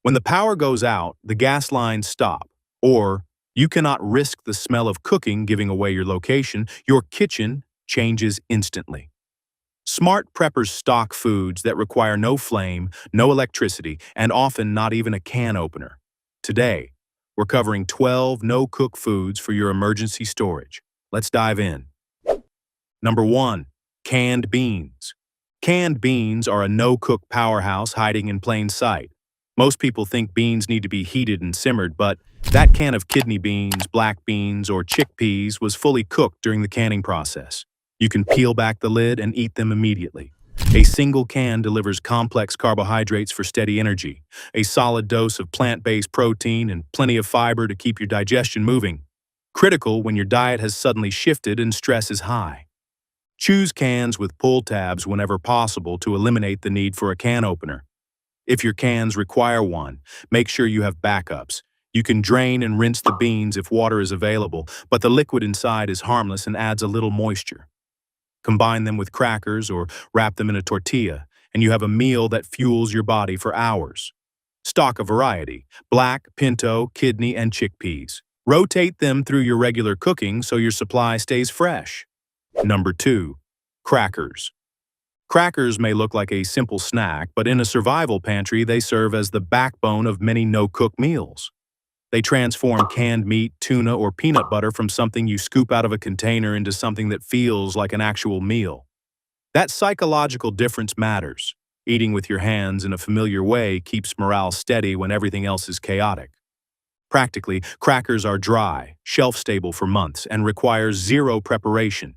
When the power goes out, the gas lines stop, or you cannot risk the smell of cooking giving away your location. Your kitchen changes instantly. Smart preppers stock foods that require no flame, no electricity, and often not even a can opener. Today, we're covering 12 no-cook foods for your emergency storage. Let's dive in. Number 1. Canned beans. Canned beans are a no-cook powerhouse hiding in plain sight. Most people think beans need to be heated and simmered, but that can of kidney beans, black beans, or chickpeas was fully cooked during the canning process. You can peel back the lid and eat them immediately. A single can delivers complex carbohydrates for steady energy, a solid dose of plant-based protein, and plenty of fiber to keep your digestion moving. Critical when your diet has suddenly shifted and stress is high. Choose cans with pull tabs whenever possible to eliminate the need for a can opener. If your cans require one, make sure you have backups. You can drain and rinse the beans if water is available, but the liquid inside is harmless and adds a little moisture. Combine them with crackers or wrap them in a tortilla, and you have a meal that fuels your body for hours. Stock a variety: black, pinto, kidney, and chickpeas. Rotate them through your regular cooking so your supply stays fresh. Number 2. Crackers. Crackers may look like a simple snack, but in a survival pantry, they serve as the backbone of many no-cook meals. They transform canned meat, tuna, or peanut butter from something you scoop out of a container into something that feels like an actual meal. That psychological difference matters. Eating with your hands in a familiar way keeps morale steady when everything else is chaotic. Practically, crackers are dry, shelf-stable for months, and require zero preparation.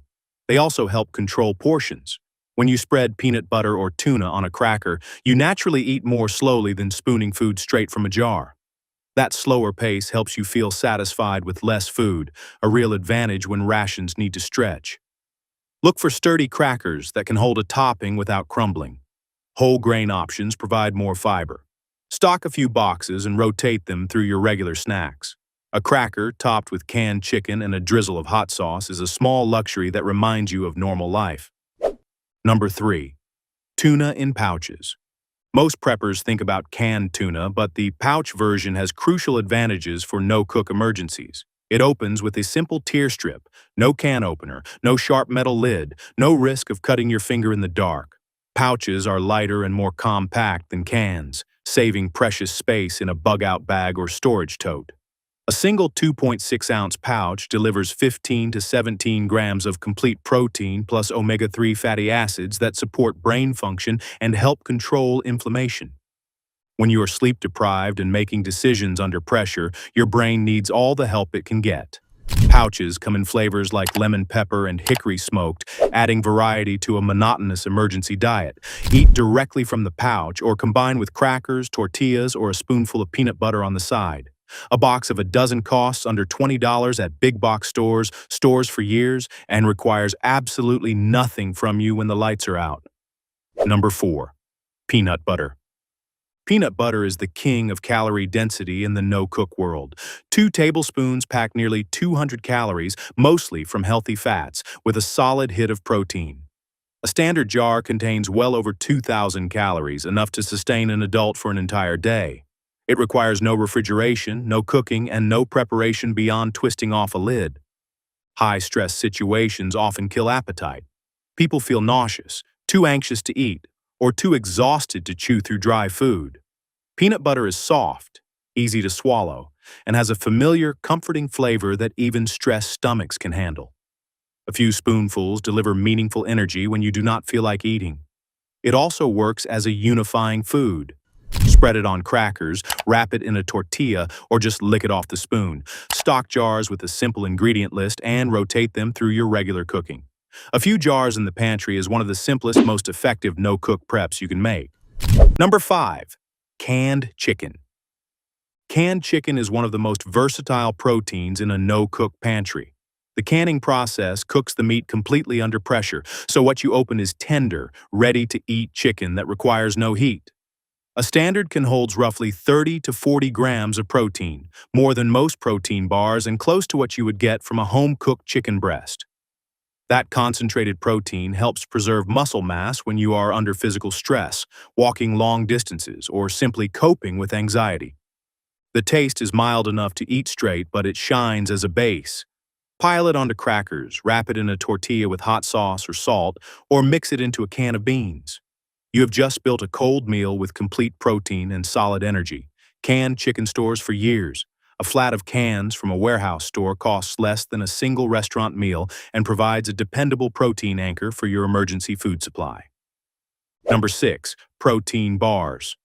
They also help control portions. When you spread peanut butter or tuna on a cracker, you naturally eat more slowly than spooning food straight from a jar. That slower pace helps you feel satisfied with less food, a real advantage when rations need to stretch. Look for sturdy crackers that can hold a topping without crumbling. Whole grain options provide more fiber. Stock a few boxes and rotate them through your regular snacks. A cracker topped with canned chicken and a drizzle of hot sauce is a small luxury that reminds you of normal life. Number 3. Tuna in pouches. Most preppers think about canned tuna, but the pouch version has crucial advantages for no-cook emergencies. It opens with a simple tear strip, no can opener, no sharp metal lid, no risk of cutting your finger in the dark. Pouches are lighter and more compact than cans, saving precious space in a bug-out bag or storage tote. A single 2.6-ounce pouch delivers 15 to 17 grams of complete protein plus omega-3 fatty acids that support brain function and help control inflammation. When you are sleep-deprived and making decisions under pressure, your brain needs all the help it can get. Pouches come in flavors like lemon pepper and hickory smoked, adding variety to a monotonous emergency diet. Eat directly from the pouch or combine with crackers, tortillas, or a spoonful of peanut butter on the side. A box of a dozen costs under $20 at big box stores for years, and requires absolutely nothing from you when the lights are out. Number 4. Peanut butter. Peanut butter is the king of calorie density in the no-cook world. 2 tablespoons pack nearly 200 calories, mostly from healthy fats, with a solid hit of protein. A standard jar contains well over 2,000 calories, enough to sustain an adult for an entire day. It requires no refrigeration, no cooking, and no preparation beyond twisting off a lid. High-stress situations often kill appetite. People feel nauseous, too anxious to eat, or too exhausted to chew through dry food. Peanut butter is soft, easy to swallow, and has a familiar, comforting flavor that even stressed stomachs can handle. A few spoonfuls deliver meaningful energy when you do not feel like eating. It also works as a unifying food. Spread it on crackers, wrap it in a tortilla, or just lick it off the spoon. Stock jars with a simple ingredient list and rotate them through your regular cooking. A few jars in the pantry is one of the simplest, most effective no-cook preps you can make. Number 5. Canned chicken. Canned chicken is one of the most versatile proteins in a no-cook pantry. The canning process cooks the meat completely under pressure, so what you open is tender, ready-to-eat chicken that requires no heat. A standard can hold roughly 30 to 40 grams of protein, more than most protein bars and close to what you would get from a home-cooked chicken breast. That concentrated protein helps preserve muscle mass when you are under physical stress, walking long distances, or simply coping with anxiety. The taste is mild enough to eat straight, but it shines as a base. Pile it onto crackers, wrap it in a tortilla with hot sauce or salt, or mix it into a can of beans. You have just built a cold meal with complete protein and solid energy. Canned chicken stores for years. A flat of cans from a warehouse store costs less than a single restaurant meal and provides a dependable protein anchor for your emergency food supply. Number 6. Protein bars.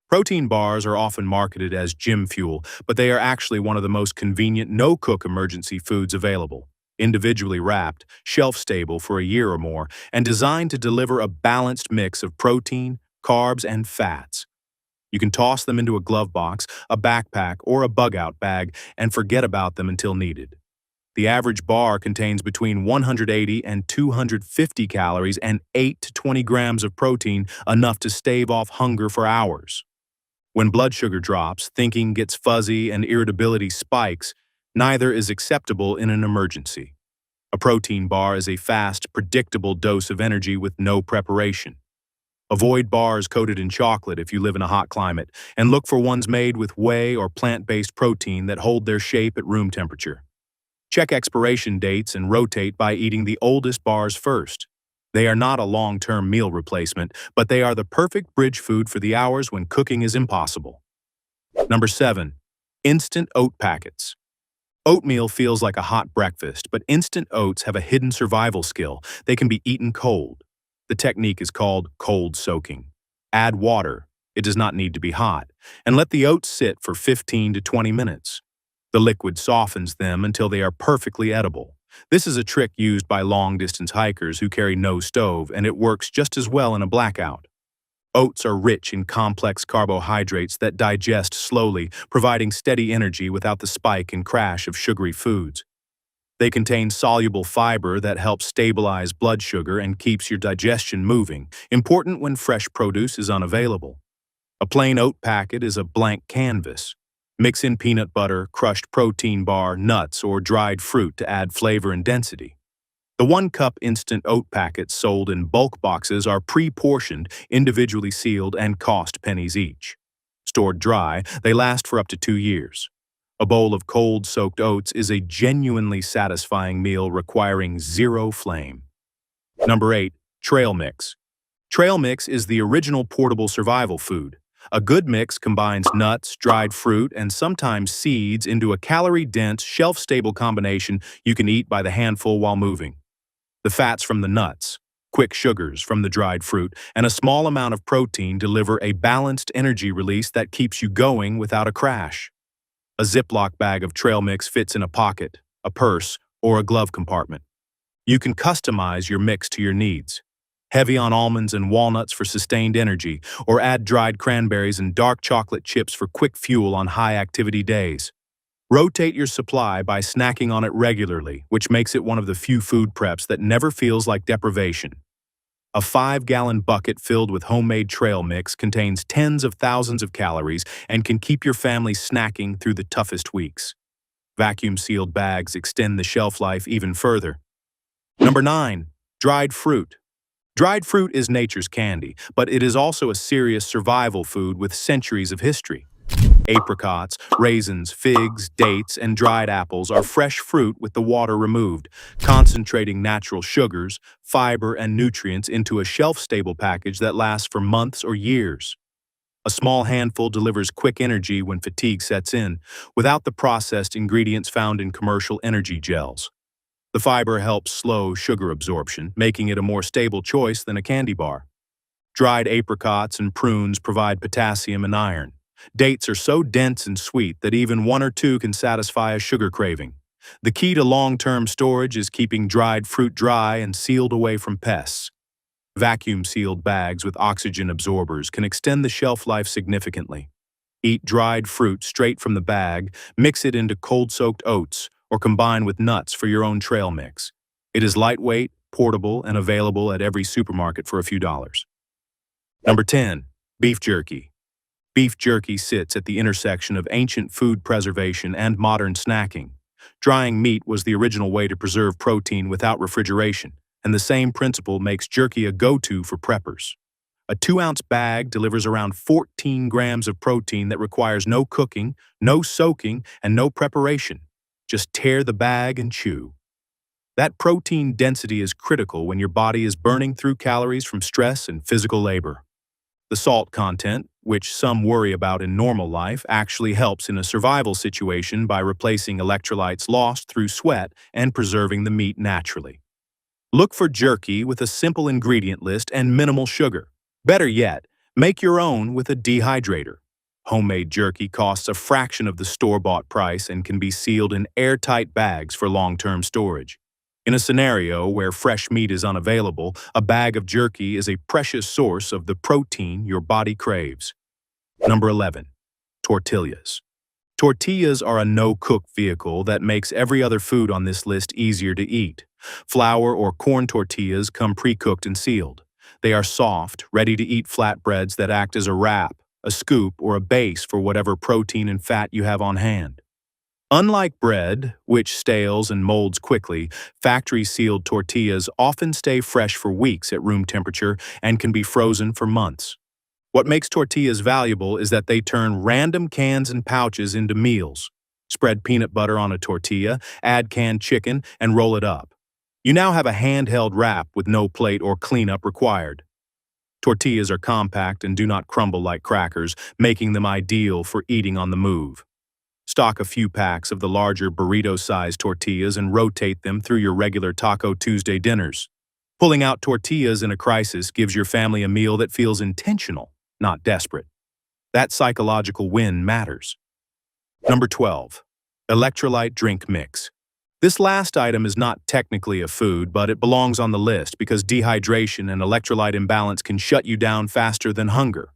Protein bars are often marketed as gym fuel, but they are actually one of the most convenient no-cook emergency foods available. Individually wrapped, shelf-stable for a year or more, and designed to deliver a balanced mix of protein, carbs, and fats. You can toss them into a glove box, a backpack, or a bug-out bag and forget about them until needed. The average bar contains between 180 and 250 calories and 8 to 20 grams of protein, enough to stave off hunger for hours. When blood sugar drops, thinking gets fuzzy, and irritability spikes, neither is acceptable in an emergency. A protein bar is a fast, predictable dose of energy with no preparation. Avoid bars coated in chocolate if you live in a hot climate, and look for ones made with whey or plant-based protein that hold their shape at room temperature. Check expiration dates and rotate by eating the oldest bars first. They are not a long-term meal replacement, but they are the perfect bridge food for the hours when cooking is impossible. Number 7. Instant oat packets. Oatmeal feels like a hot breakfast, but instant oats have a hidden survival skill. They can be eaten cold. The technique is called cold soaking. Add water, it does not need to be hot, and let the oats sit for 15 to 20 minutes. The liquid softens them until they are perfectly edible. This is a trick used by long-distance hikers who carry no stove, and it works just as well in a blackout. Oats are rich in complex carbohydrates that digest slowly, providing steady energy without the spike and crash of sugary foods. They contain soluble fiber that helps stabilize blood sugar and keeps your digestion moving, important when fresh produce is unavailable. A plain oat packet is a blank canvas. Mix in peanut butter, crushed protein bar, nuts, or dried fruit to add flavor and density. The 1-cup instant oat packets sold in bulk boxes are pre-portioned, individually sealed, and cost pennies each. Stored dry, they last for up to 2 years. A bowl of cold-soaked oats is a genuinely satisfying meal requiring zero flame. Number 8. Trail mix. Trail mix is the original portable survival food. A good mix combines nuts, dried fruit, and sometimes seeds into a calorie-dense, shelf-stable combination you can eat by the handful while moving. The fats from the nuts, quick sugars from the dried fruit, and a small amount of protein deliver a balanced energy release that keeps you going without a crash. A Ziploc bag of trail mix fits in a pocket, a purse, or a glove compartment. You can customize your mix to your needs. Heavy on almonds and walnuts for sustained energy, or add dried cranberries and dark chocolate chips for quick fuel on high-activity days. Rotate your supply by snacking on it regularly, which makes it one of the few food preps that never feels like deprivation. A 5-gallon bucket filled with homemade trail mix contains tens of thousands of calories and can keep your family snacking through the toughest weeks. Vacuum-sealed bags extend the shelf life even further. Number 9. Dried fruit. Dried fruit is nature's candy, but it is also a serious survival food with centuries of history. Apricots, raisins, figs, dates, and dried apples are fresh fruit with the water removed, concentrating natural sugars, fiber, and nutrients into a shelf-stable package that lasts for months or years. A small handful delivers quick energy when fatigue sets in, without the processed ingredients found in commercial energy gels. The fiber helps slow sugar absorption, making it a more stable choice than a candy bar. Dried apricots and prunes provide potassium and iron. Dates are so dense and sweet that even 1 or 2 can satisfy a sugar craving. The key to long-term storage is keeping dried fruit dry and sealed away from pests. Vacuum-sealed bags with oxygen absorbers can extend the shelf life significantly. Eat dried fruit straight from the bag, mix it into cold-soaked oats, or combine with nuts for your own trail mix. It is lightweight, portable, and available at every supermarket for a few dollars. Number 10. Beef jerky. Beef jerky sits at the intersection of ancient food preservation and modern snacking. Drying meat was the original way to preserve protein without refrigeration, and the same principle makes jerky a go-to for preppers. A 2-ounce bag delivers around 14 grams of protein that requires no cooking, no soaking, and no preparation. Just tear the bag and chew. That protein density is critical when your body is burning through calories from stress and physical labor. The salt content, which some worry about in normal life, actually helps in a survival situation by replacing electrolytes lost through sweat and preserving the meat naturally. Look for jerky with a simple ingredient list and minimal sugar. Better yet, make your own with a dehydrator. Homemade jerky costs a fraction of the store-bought price and can be sealed in airtight bags for long-term storage. In a scenario where fresh meat is unavailable, a bag of jerky is a precious source of the protein your body craves. Number 11. Tortillas. Tortillas are a no-cook vehicle that makes every other food on this list easier to eat. Flour or corn tortillas come pre-cooked and sealed. They are soft, ready-to-eat flatbreads that act as a wrap, a scoop, or a base for whatever protein and fat you have on hand. Unlike bread, which stales and molds quickly, factory-sealed tortillas often stay fresh for weeks at room temperature and can be frozen for months. What makes tortillas valuable is that they turn random cans and pouches into meals. Spread peanut butter on a tortilla, add canned chicken, and roll it up. You now have a handheld wrap with no plate or cleanup required. Tortillas are compact and do not crumble like crackers, making them ideal for eating on the move. Stock a few packs of the larger burrito-sized tortillas and rotate them through your regular Taco Tuesday dinners. Pulling out tortillas in a crisis gives your family a meal that feels intentional, not desperate. That psychological win matters. Number 12. Electrolyte drink mix. This last item is not technically a food, but it belongs on the list because dehydration and electrolyte imbalance can shut you down faster than hunger.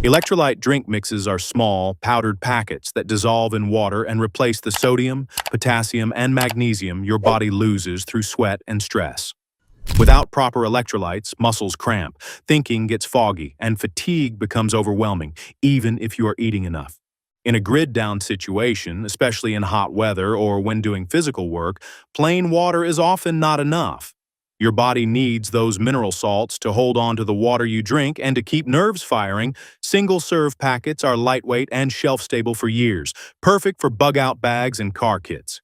Electrolyte drink mixes are small, powdered packets that dissolve in water and replace the sodium, potassium, and magnesium your body loses through sweat and stress. Without proper electrolytes, muscles cramp, thinking gets foggy, and fatigue becomes overwhelming, even if you are eating enough. In a grid-down situation, especially in hot weather or when doing physical work, plain water is often not enough. Your body needs those mineral salts to hold on to the water you drink and to keep nerves firing. Single-serve packets are lightweight and shelf-stable for years, perfect for bug-out bags and car kits.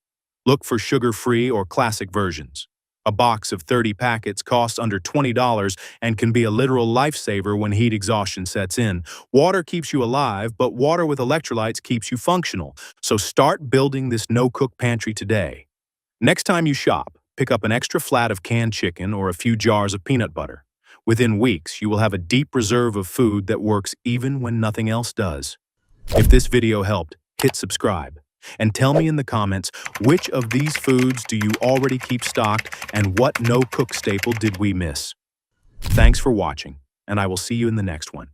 Look for sugar-free or classic versions. A box of 30 packets costs under $20 and can be a literal lifesaver when heat exhaustion sets in. Water keeps you alive, but water with electrolytes keeps you functional. So start building this no-cook pantry today. Next time you shop, pick up an extra flat of canned chicken or a few jars of peanut butter. Within weeks, you will have a deep reserve of food that works even when nothing else does. If this video helped, hit subscribe. And tell me in the comments, which of these foods do you already keep stocked and what no-cook staple did we miss? Thanks for watching, and I will see you in the next one.